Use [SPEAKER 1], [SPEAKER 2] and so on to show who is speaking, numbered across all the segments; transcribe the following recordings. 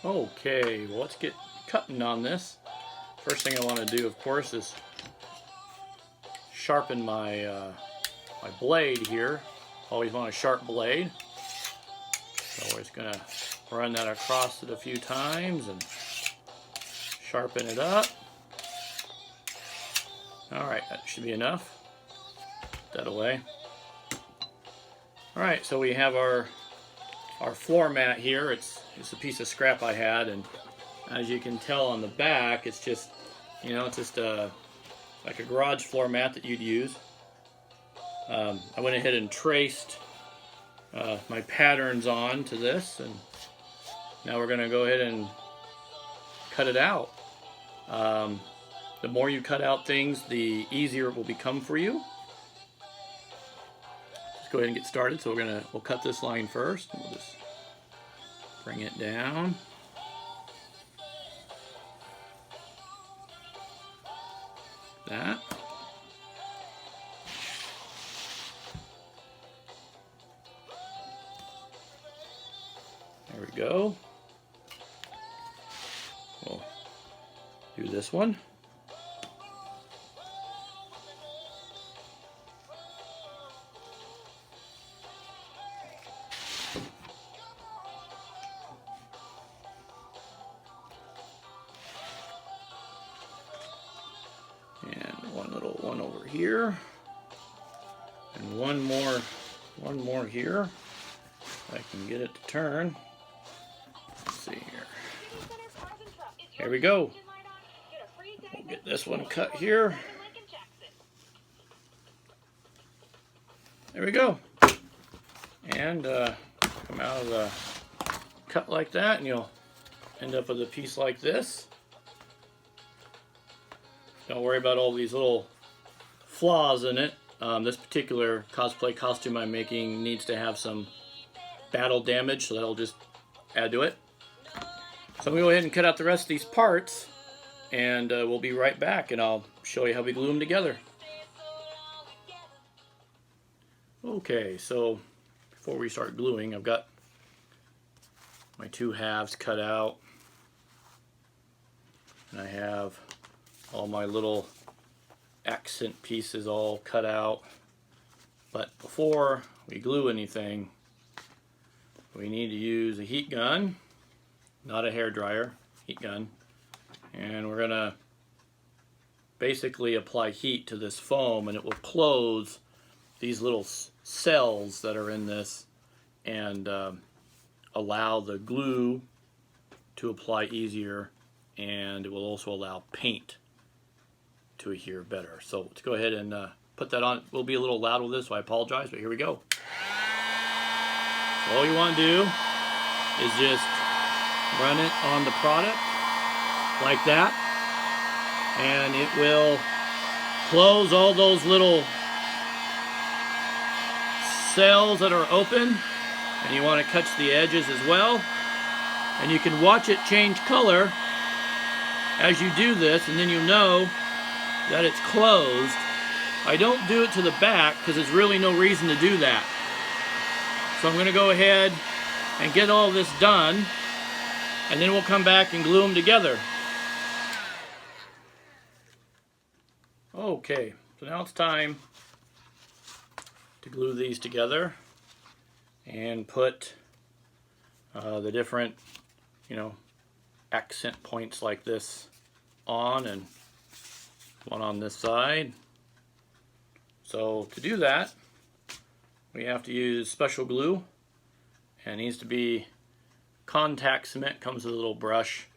[SPEAKER 1] Okay, well, let's get cutting on this. First thing I want to do, of course, is sharpen my my blade here. Always want a sharp blade. So we're just going to run that across it a few times and sharpen it up. Alright, that should be enough. Put that away. Alright, so we have our floor mat here. It's a piece of scrap I had, and as you can tell on the back, it's just, you know, it's just like a garage floor mat that you'd use. I went ahead and traced my patterns on to this, and now we're going to go ahead and cut it out. The more you cut out things, the easier it will become for you. Let's go ahead and get started. So we'll cut this line first. We'll just bring it down. That. There we go. We'll do this one. And one little one over here. And one more here. I can get it to turn. Let's see here. Here we go. We'll get this one cut here. There we go. And come out of the cut like that, and you'll end up with a piece like this. Don't worry about all these little flaws in it. This particular cosplay costume I'm making needs to have some battle damage, so that'll just add to it. So I'm going to go ahead and cut out the rest of these parts, and we'll be right back, and I'll show you how we glue them together. Okay, so before we start gluing, I've got my two halves cut out, and I have all my little accent pieces all cut out. But before we glue anything, we need to use a heat gun, not a hair dryer, heat gun, and we're gonna basically apply heat to this foam, and it will close these little cells that are in this and allow the glue to apply easier, and it will also allow paint to adhere better. So let's go ahead and put that on. We'll be a little loud with this, so I apologize, but here we go. So all you want to do is just run it on the product like that, and it will close all those little cells that are open, and you want to catch the edges as well, and you can watch it change color as you do this, and then you know that it's closed. I don't do it to the back because there's really no reason to do that. So I'm going to go ahead and get all this done, and then we'll come back and glue them together. Okay, so now it's time to glue these together and put the different, you know, accent points like this on, and one on this side. So to do that, we have to use special glue, and it needs to be contact cement. Comes with a little brush.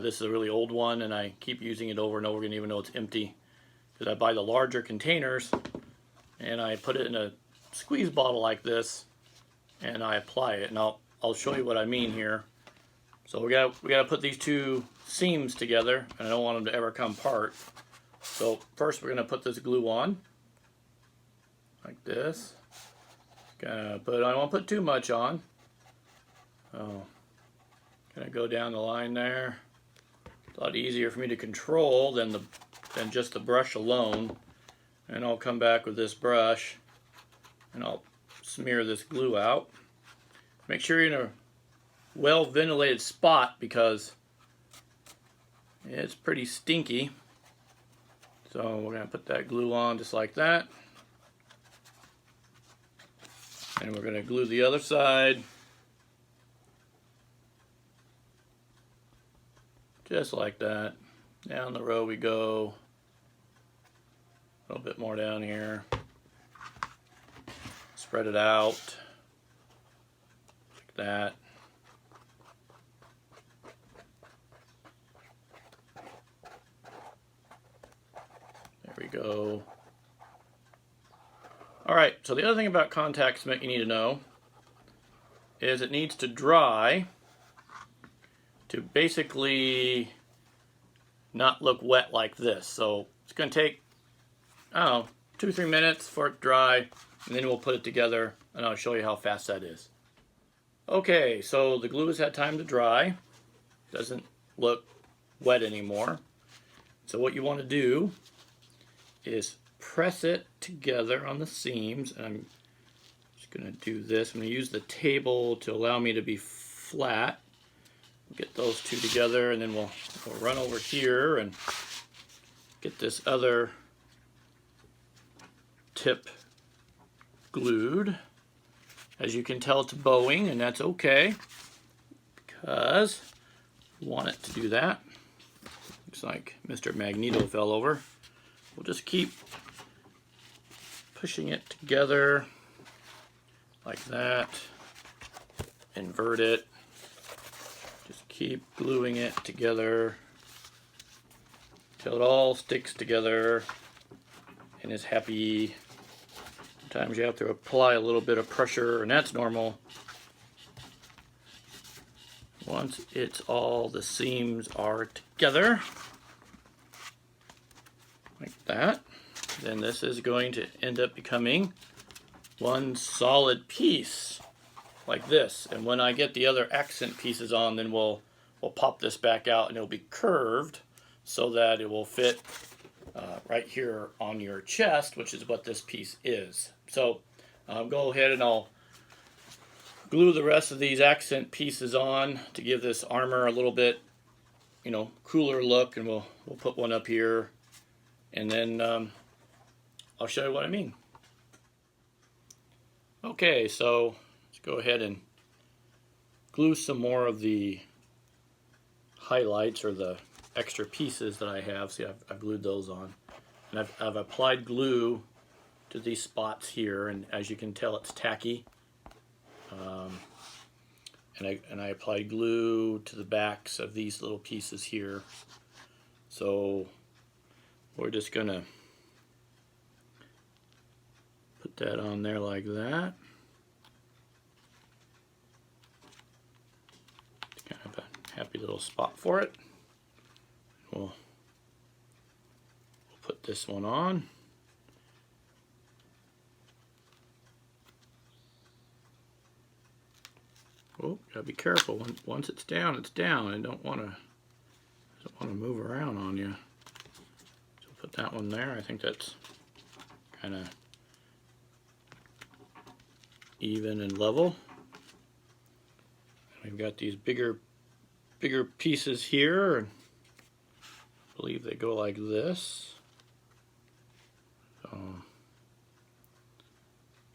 [SPEAKER 1] This is a really old one, and I keep using it over and over again, even though it's empty, because I buy the larger containers and I put it in a squeeze bottle like this, and I apply it, and I'll show you what I mean here. So we gotta put these two seams together, and I don't want them to ever come apart. So first we're going to put this glue on, like this. I don't want to put too much on. Oh, gonna go down the line there. It's a lot easier for me to control than just the brush alone. And I'll come back with this brush and I'll smear this glue out. Make sure you're in a well ventilated spot because it's pretty stinky. So we're going to put that glue on just like that. And we're going to glue the other side. Just like that. Down the row we go. A little bit more down here. Spread it out. Like that. There we go. Alright, so the other thing about contact cement you need to know is it needs to dry to basically not look wet like this. So it's going to take, I don't know, 2-3 minutes for it to dry, and then we'll put it together and I'll show you how fast that is. Okay, so the glue has had time to dry. It doesn't look wet anymore. So what you want to do is press it together on the seams, and I'm just going to do this. I'm going to use the table to allow me to be flat. Get those two together, and then we'll run over here and get this other tip glued. As you can tell, it's bowing, and that's okay because we want it to do that. Looks like Mr. Magneto fell over. We'll just keep pushing it together like that. Invert it. Just keep gluing it together till it all sticks together and is happy. Sometimes you have to apply a little bit of pressure, and that's normal. Once it's all, the seams are together like that, then this is going to end up becoming one solid piece like this. And when I get the other accent pieces on, then we'll pop this back out, and it'll be curved so that it will fit right here on your chest, which is what this piece is. So go ahead and I'll glue the rest of these accent pieces on to give this armor a little bit, you know, cooler look, and we'll put one up here, and then I'll show you what I mean. Okay, so let's go ahead and glue some more of the highlights or the extra pieces that I have. See, I've glued those on, and I've applied glue to these spots here, and as you can tell, it's tacky. And I applied glue to the backs of these little pieces here. So we're just gonna put that on there like that. It's kind of a happy little spot for it. We'll put this one on. Oh, gotta be careful. Once it's down, it's down. I don't want to move around on you. So put that one there. I think that's kind of even and level. And we've got these bigger pieces here, and I believe they go like this. So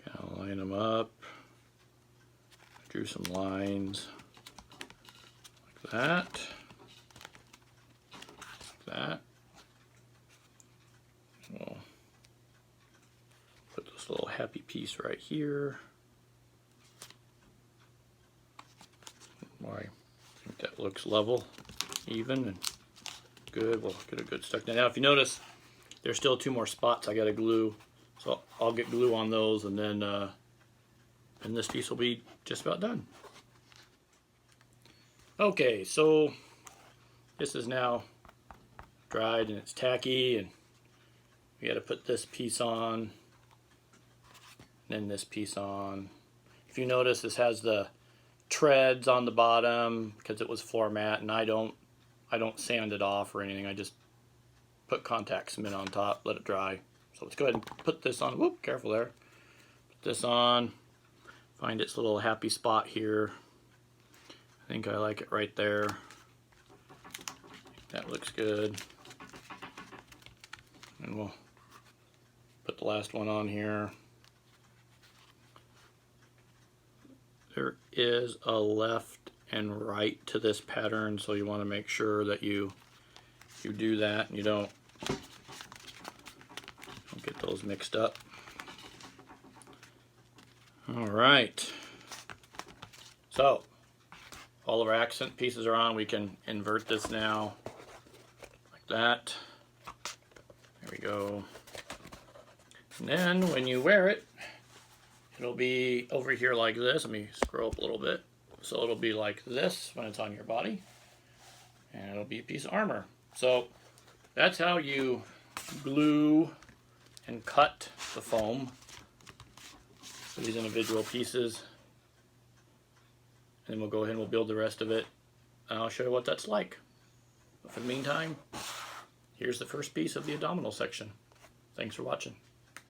[SPEAKER 1] kind of line them up. Drew some lines like that, like that. We'll put this little happy piece right here. I think that looks level, even, and good. We'll get a good stuck. Now, if you notice, there's still 2 more spots I got to glue, so I'll get glue on those, and then and this piece will be just about done. Okay, so this is now dried and it's tacky, and we got to put this piece on, then this piece on. If you notice, this has the treads on the bottom because it was floor mat, and I don't sand it off or anything. I just put contact cement on top, let it dry. So let's go ahead and put this on. Whoop, careful there. Put this on. Find its little happy spot here. think I like it right there. That looks good. And we'll put the last one on here. There is a left and right to this pattern, so you want to make sure that you do that and you don't get those mixed up. All right. So all of our accent pieces are on. We can invert this now like that. There we go. And then when you wear it, it'll be over here like this. Let me scroll up a little bit. So it'll be like this when it's on your body. And it'll be a piece of armor. So that's how you glue and cut the foam for these individual pieces. And then we'll go ahead and we'll build the rest of it. And I'll show you what that's like. But for the meantime, here's the first piece of the abdominal section. Thanks for watching.